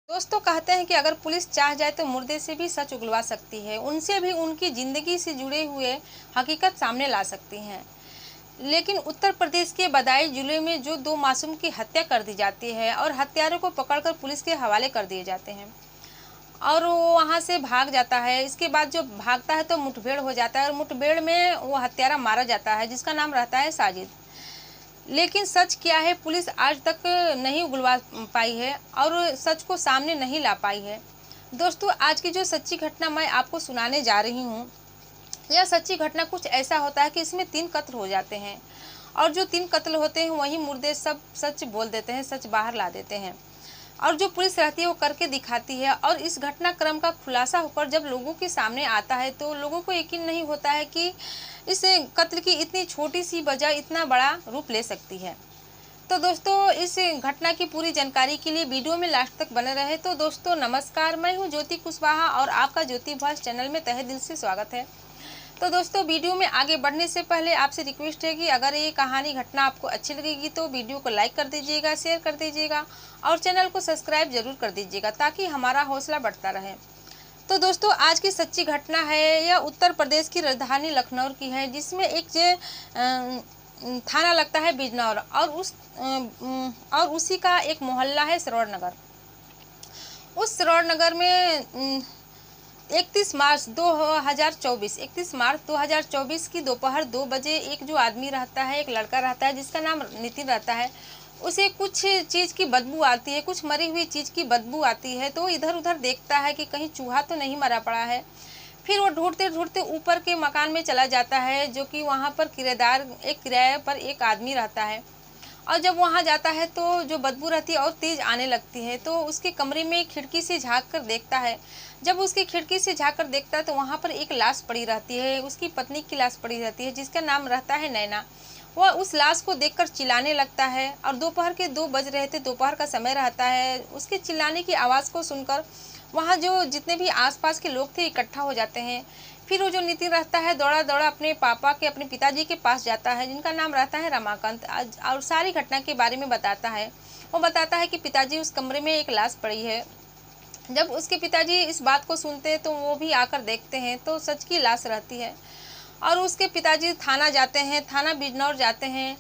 दोस्तों कहते हैं कि अगर पुलिस चाह जाए तो मुर्दे से भी सच उगलवा सकती है, उनसे भी उनकी जिंदगी से जुड़े हुए हकीकत सामने ला सकती हैं। लेकिन उत्तर प्रदेश के बदायूं जिले में जो दो मासूम की हत्या कर दी जाती है और हत्यारों को पकड़कर पुलिस के हवाले कर दिए जाते हैं और वो वहां से भाग जाता है। इसके बाद जो भागता है तो मुठभेड़ हो जाता है और मुठभेड़ में वो हत्यारा मारा जाता है जिसका नाम रहता है साजिद। लेकिन सच क्या है, पुलिस आज तक नहीं उगलवा पाई है और सच को सामने नहीं ला पाई है। दोस्तों, आज की जो सच्ची घटना मैं आपको सुनाने जा रही हूँ, यह सच्ची घटना कुछ ऐसा होता है कि इसमें 3 कत्ल हो जाते हैं और जो 3 कत्ल होते हैं वही मुर्दे सब सच बोल देते हैं, सच बाहर ला देते हैं और जो पुलिस रहती है वो करके दिखाती है। और इस घटनाक्रम का खुलासा होकर जब लोगों के सामने आता है तो लोगों को यकीन नहीं होता है कि इस कत्ल की इतनी छोटी सी वजह इतना बड़ा रूप ले सकती है। तो दोस्तों, इस घटना की पूरी जानकारी के लिए वीडियो में लास्ट तक बने रहे। तो दोस्तों नमस्कार, मैं हूं ज्योति कुशवाहा और आपका ज्योति भास चैनल में तहे दिल से स्वागत है। तो दोस्तों, वीडियो में आगे बढ़ने से पहले आपसे रिक्वेस्ट है कि अगर ये कहानी घटना आपको अच्छी लगेगी तो वीडियो को लाइक कर दीजिएगा, शेयर कर दीजिएगा और चैनल को सब्सक्राइब जरूर कर दीजिएगा ताकि हमारा हौसला बढ़ता रहे। तो दोस्तों, आज की सच्ची घटना है यह उत्तर प्रदेश की राजधानी लखनऊ की है, जिसमें एक थाना लगता है बिजनौर और उसी का एक मोहल्ला है सरोवर नगर। उस सरोवर नगर में 31 मार्च 2024 की दोपहर 2 बजे एक जो आदमी रहता है, एक लड़का रहता है जिसका नाम नितिन रहता है, उसे कुछ चीज़ की बदबू आती है, कुछ मरी हुई चीज़ की बदबू आती है। तो इधर उधर देखता है कि कहीं चूहा तो नहीं मरा पड़ा है। फिर वो ढूंढते ढूंढते ऊपर के मकान में चला जाता है, जो कि वहाँ पर किराए पर एक आदमी रहता है। और जब वहाँ जाता है तो जो बदबू रहती है और तेज आने लगती है, तो उसके कमरे में खिड़की से झांक कर देखता है। जब उसकी खिड़की से झांक कर देखता है तो वहाँ पर एक लाश पड़ी रहती है, उसकी पत्नी की लाश पड़ी रहती है जिसका नाम रहता है नैना। वह उस लाश को देखकर चिल्लाने लगता है और दोपहर के 2 बज रहे थे, दोपहर का समय रहता है। उसके चिल्लाने की आवाज़ को सुनकर वहाँ जो जितने भी आसपास के लोग थे इकट्ठा हो जाते हैं। फिर वो जो नितिन रहता है दौड़ा दौड़ा अपने पिताजी के पास जाता है जिनका नाम रहता है रमाकांत, और सारी घटना के बारे में बताता है। वो बताता है कि पिताजी, उस कमरे में एक लाश पड़ी है। जब उसके पिताजी इस बात को सुनते हैं तो वो भी आकर देखते हैं तो सच की लाश रहती है। और उसके पिताजी थाना जाते हैं, थाना बिजनौर जाते हैं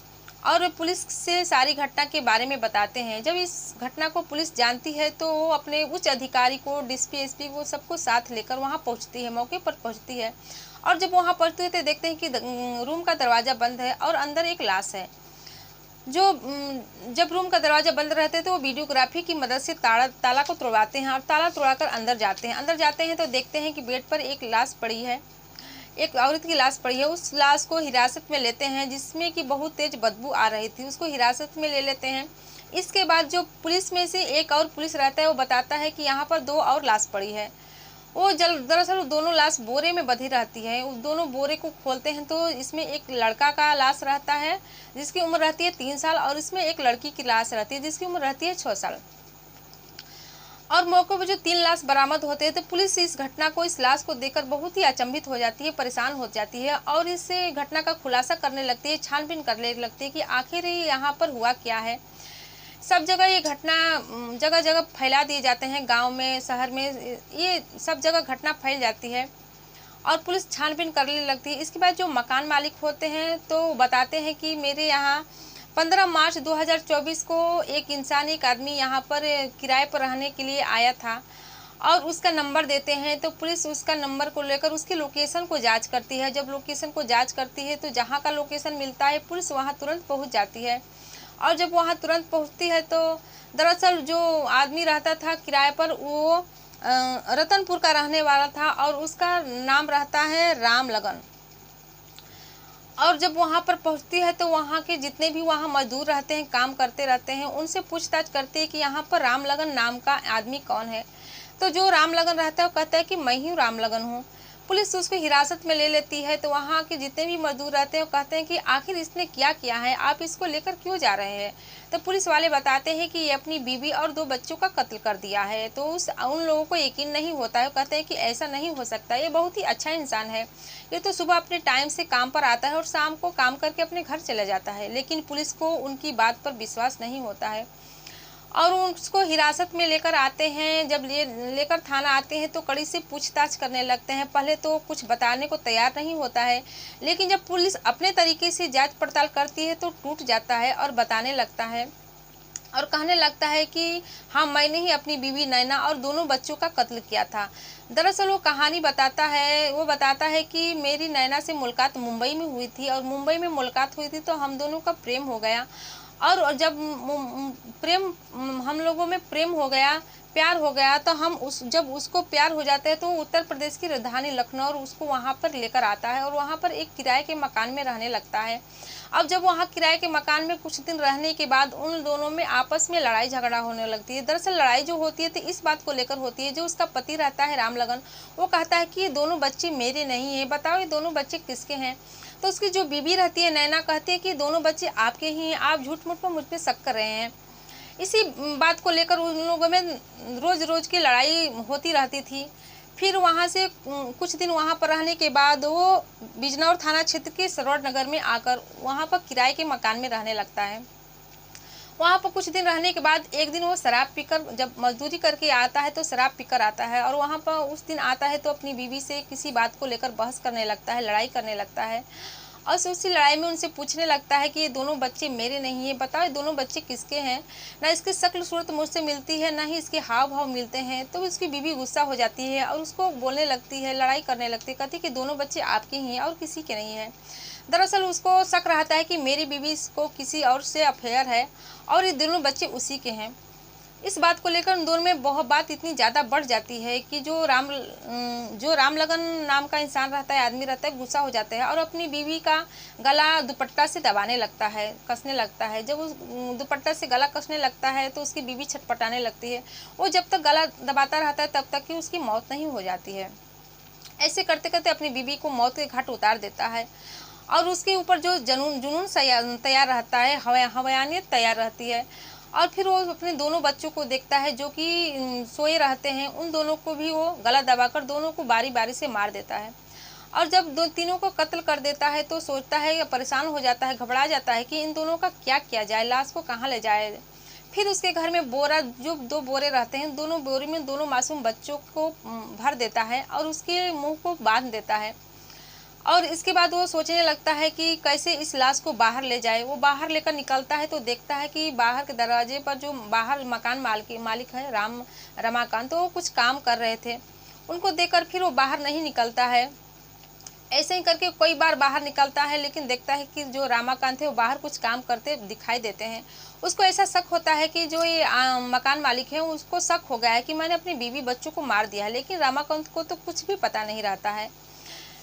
और पुलिस से सारी घटना के बारे में बताते हैं। जब इस घटना को पुलिस जानती है तो वो अपने उच्च अधिकारी को, डीएसपी, एसपी को सबको साथ लेकर वहाँ पहुँचती है, मौके पर पहुँचती है। और जब वहाँ पहुँचते हैं तो देखते हैं कि रूम का दरवाज़ा बंद है और अंदर एक लाश है। जब रूम का दरवाज़ा बंद रहते हैं तो वो वीडियोग्राफी की मदद से ताला को तोड़वाते हैं और ताला तोड़ाकर अंदर जाते हैं। अंदर जाते हैं तो देखते हैं कि बेड पर एक लाश पड़ी है, एक औरत की लाश पड़ी है। उस लाश को हिरासत में लेते हैं जिसमें कि बहुत तेज बदबू आ रही थी, उसको हिरासत में ले लेते हैं। इसके बाद जो पुलिस में से एक और पुलिस रहता है वो बताता है कि यहाँ पर 2 और लाश पड़ी है। वो दरअसल दोनों लाश बोरे में बंधी रहती है। उस दोनों बोरे को खोलते हैं तो इसमें एक लड़का का लाश रहता है जिसकी उम्र रहती है 3 साल और इसमें एक लड़की की लाश रहती है जिसकी उम्र रहती है 6 साल। और मौके पर जो 3 लाश बरामद होते हैं तो पुलिस इस लाश को देखकर बहुत ही अचंभित हो जाती है, परेशान हो जाती है और इस घटना का खुलासा करने लगती है, छानबीन करने लगती है कि आखिर यहाँ पर हुआ क्या है। सब जगह ये घटना जगह जगह फैला दिए जाते हैं, गांव में, शहर में, ये सब जगह घटना फैल जाती है और पुलिस छानबीन करने लगती है। इसके बाद जो मकान मालिक होते हैं तो बताते हैं कि मेरे यहाँ 15 मार्च 2024 को एक आदमी यहाँ पर किराए पर रहने के लिए आया था और उसका नंबर देते हैं। तो पुलिस उसका नंबर को लेकर उसकी लोकेशन को जांच करती है। जब लोकेशन को जांच करती है तो जहाँ का लोकेशन मिलता है पुलिस वहाँ तुरंत पहुँच जाती है। और जब वहाँ तुरंत पहुँचती है तो दरअसल जो आदमी रहता था किराए पर वो रतनपुर का रहने वाला था और उसका नाम रहता है राम लगन। और जब वहाँ पर पहुँचती है तो वहाँ के जितने भी वहाँ मजदूर रहते हैं, काम करते रहते हैं, उनसे पूछताछ करती है कि यहाँ पर राम लगन नाम का आदमी कौन है। तो जो राम लगन रहता है वो कहता है कि मैं ही राम लगन हूँ। पुलिस उसको हिरासत में ले लेती है तो वहाँ के जितने भी मजदूर रहते हैं वो कहते हैं कि आखिर इसने क्या किया है, आप इसको लेकर क्यों जा रहे हैं। तो पुलिस वाले बताते हैं कि ये अपनी बीवी और 2 बच्चों का कत्ल कर दिया है। तो उन लोगों को यकीन नहीं होता है, वो कहते हैं कि ऐसा नहीं हो सकता, ये बहुत ही अच्छा इंसान है, ये तो सुबह अपने टाइम से काम पर आता है और शाम को काम करके अपने घर चला जाता है। लेकिन पुलिस को उनकी बात पर विश्वास नहीं होता है और उसको हिरासत में लेकर आते हैं। जब लेकर थाना आते हैं तो कड़ी से पूछताछ करने लगते हैं। पहले तो कुछ बताने को तैयार नहीं होता है, लेकिन जब पुलिस अपने तरीके से जांच पड़ताल करती है तो टूट जाता है और बताने लगता है और कहने लगता है कि हाँ, मैंने ही अपनी बीवी नैना और दोनों बच्चों का कत्ल किया था। दरअसल वो कहानी बताता है कि मेरी नैना से मुलाकात मुंबई में हुई थी और मुंबई में मुलाकात हुई थी तो हम दोनों का प्रेम हो गया। और जब हम लोगों में प्रेम हो गया, प्यार हो गया, तो जब उसको प्यार हो जाता है तो उत्तर प्रदेश की राजधानी लखनऊ उसको वहाँ पर लेकर आता है और वहाँ पर एक किराए के मकान में रहने लगता है। अब जब वहाँ किराए के मकान में कुछ दिन रहने के बाद उन दोनों में आपस में लड़ाई झगड़ा होने लगती है। दरअसल लड़ाई जो होती है तो इस बात को लेकर होती है, जो उसका पति रहता है रामलगन, वो कहता है कि ये दोनों बच्चे मेरे नहीं है, बताओ ये दोनों बच्चे किसके हैं। तो उसकी जो बीवी रहती है नैना कहती है कि दोनों बच्चे आपके ही हैं, आप झूठ मूठ पर मुझ पर शक कर रहे हैं। इसी बात को लेकर उन लोगों में रोज रोज की लड़ाई होती रहती थी। फिर वहाँ से कुछ दिन वहाँ पर रहने के बाद वो बिजनौर थाना क्षेत्र के सरोवर नगर में आकर वहाँ पर किराए के मकान में रहने लगता है। वहाँ पर कुछ दिन रहने के बाद एक दिन वो शराब पीकर, जब मजदूरी करके आता है तो शराब पीकर आता है और वहाँ पर उस दिन आता है तो अपनी बीवी से किसी बात को लेकर बहस करने लगता है, लड़ाई करने लगता है और उसी लड़ाई में उनसे पूछने लगता है कि ये दोनों बच्चे मेरे नहीं है, बताओ ये दोनों बच्चे किसके हैं। ना इसकी शक्ल सूरत मुझसे मिलती है, ना ही इसके हाव भाव मिलते हैं। तो उसकी बीवी गुस्सा हो जाती है और उसको बोलने लगती है, लड़ाई करने लगती है, कहती कि दोनों बच्चे आपके ही हैं और किसी के नहीं हैं। दरअसल उसको शक रहता है कि मेरी बीवी को किसी और से अफेयर है और ये दोनों बच्चे उसी के हैं। इस बात को लेकर उन दोनों में बहुत बात इतनी ज़्यादा बढ़ जाती है कि जो रामलगन नाम का इंसान रहता है, आदमी रहता है, गुस्सा हो जाता है और अपनी बीवी का गला दुपट्टा से दबाने लगता है, कसने लगता है। जब उस दुपट्टा से गला कसने लगता है तो उसकी बीवी छटपटाने लगती है। वो जब तक गला दबाता रहता है तब तक कि उसकी मौत नहीं हो जाती है। ऐसे करते करते अपनी बीवी को मौत के घाट उतार देता है और उसके ऊपर जो जुनून तैयार रहता है, हवयानियत तैयार रहती है। और फिर वो अपने दोनों बच्चों को देखता है जो कि सोए रहते हैं, उन दोनों को भी वो गला दबाकर दोनों को बारी बारी से मार देता है। और जब तीनों को कत्ल कर देता है तो सोचता है या परेशान हो जाता है, घबरा जाता है कि इन दोनों का क्या किया जाए, लाश को कहाँ ले जाए। फिर उसके घर में जो 2 बोरे रहते हैं, दोनों बोरे में दोनों मासूम बच्चों को भर देता है और उसके मुंह को बांध देता है। और इसके बाद वो सोचने लगता है कि कैसे इस लाश को बाहर ले जाए। वो बाहर लेकर निकलता है तो देखता है कि बाहर के दरवाजे पर जो बाहर मकान मालिक है रमाकांत, तो वो कुछ काम कर रहे थे। उनको देखकर फिर वो बाहर नहीं निकलता है। ऐसे ही करके कई बार बाहर निकलता है, लेकिन देखता है कि जो रमाकांत है वो बाहर कुछ काम करते दिखाई देते हैं। उसको ऐसा शक होता है कि जो ये मकान मालिक है उसको शक हो गया है कि मैंने अपनी बीवी बच्चों को मार दिया है, लेकिन रमाकांत को तो कुछ भी पता नहीं रहता है।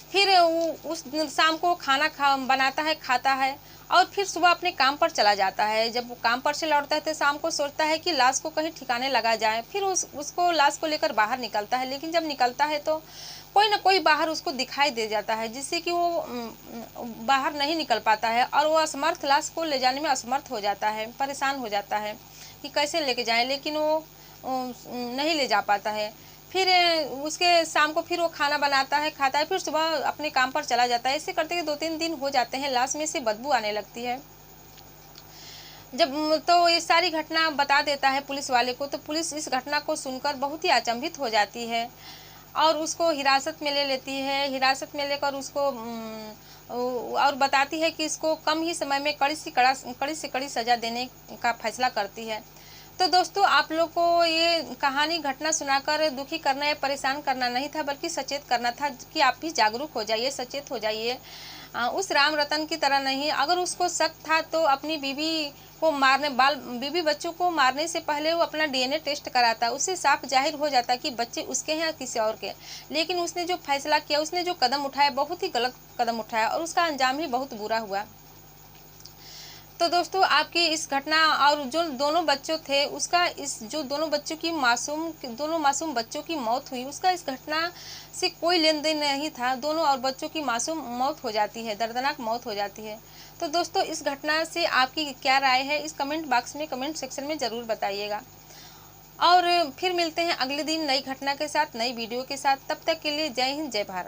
फिर उस शाम को खाना बनाता है, खाता है और फिर सुबह अपने काम पर चला जाता है। जब वो काम पर से लौटता है तो शाम को सोचता है कि लाश को कहीं ठिकाने लगा जाए। फिर उसको लाश को लेकर बाहर निकलता है, लेकिन जब निकलता है तो कोई ना कोई बाहर उसको दिखाई दे जाता है, जिससे कि वो बाहर नहीं निकल पाता है और वो असमर्थ, लाश को ले जाने में असमर्थ हो जाता है, परेशान हो जाता है कि कैसे लेके जाए, लेकिन वो नहीं ले जा पाता है। फिर उसके शाम को फिर वो खाना बनाता है, खाता है, फिर सुबह अपने काम पर चला जाता है। ऐसे करते 2-3 दिन हो जाते हैं, लाश में से बदबू आने लगती है। जब तो ये सारी घटना बता देता है पुलिस वाले को, तो पुलिस इस घटना को सुनकर बहुत ही अचंभित हो जाती है और उसको हिरासत में ले लेती है। हिरासत में लेकर उसको और बताती है कि इसको कम ही समय में कड़ी से कड़ी सज़ा देने का फैसला करती है। तो दोस्तों, आप लोग को ये कहानी घटना सुनाकर दुखी करना या परेशान करना नहीं था, बल्कि सचेत करना था कि आप भी जागरूक हो जाइए, सचेत हो जाइए। उस राम रतन की तरह नहीं। अगर उसको शक था तो अपनी बीवी बच्चों को मारने से पहले वो अपना डीएनए टेस्ट कराता, उससे साफ जाहिर हो जाता कि बच्चे उसके हैं या किसी और के। लेकिन उसने जो फैसला किया, उसने जो कदम उठाया, बहुत ही गलत कदम उठाया और उसका अंजाम ही बहुत बुरा हुआ। तो दोस्तों, आपकी इस घटना और जो दोनों बच्चों थे उसका, जो दोनों मासूम बच्चों की मौत हुई, उसका इस घटना से कोई लेन देन नहीं था। दोनों और बच्चों की मासूम मौत हो जाती है, दर्दनाक मौत हो जाती है। तो दोस्तों, इस घटना से आपकी क्या राय है, इस कमेंट बॉक्स में, कमेंट सेक्शन में ज़रूर बताइएगा। और फिर मिलते हैं अगले दिन नई घटना के साथ, नई वीडियो के साथ। तब तक के लिए जय हिंद, जय भारत।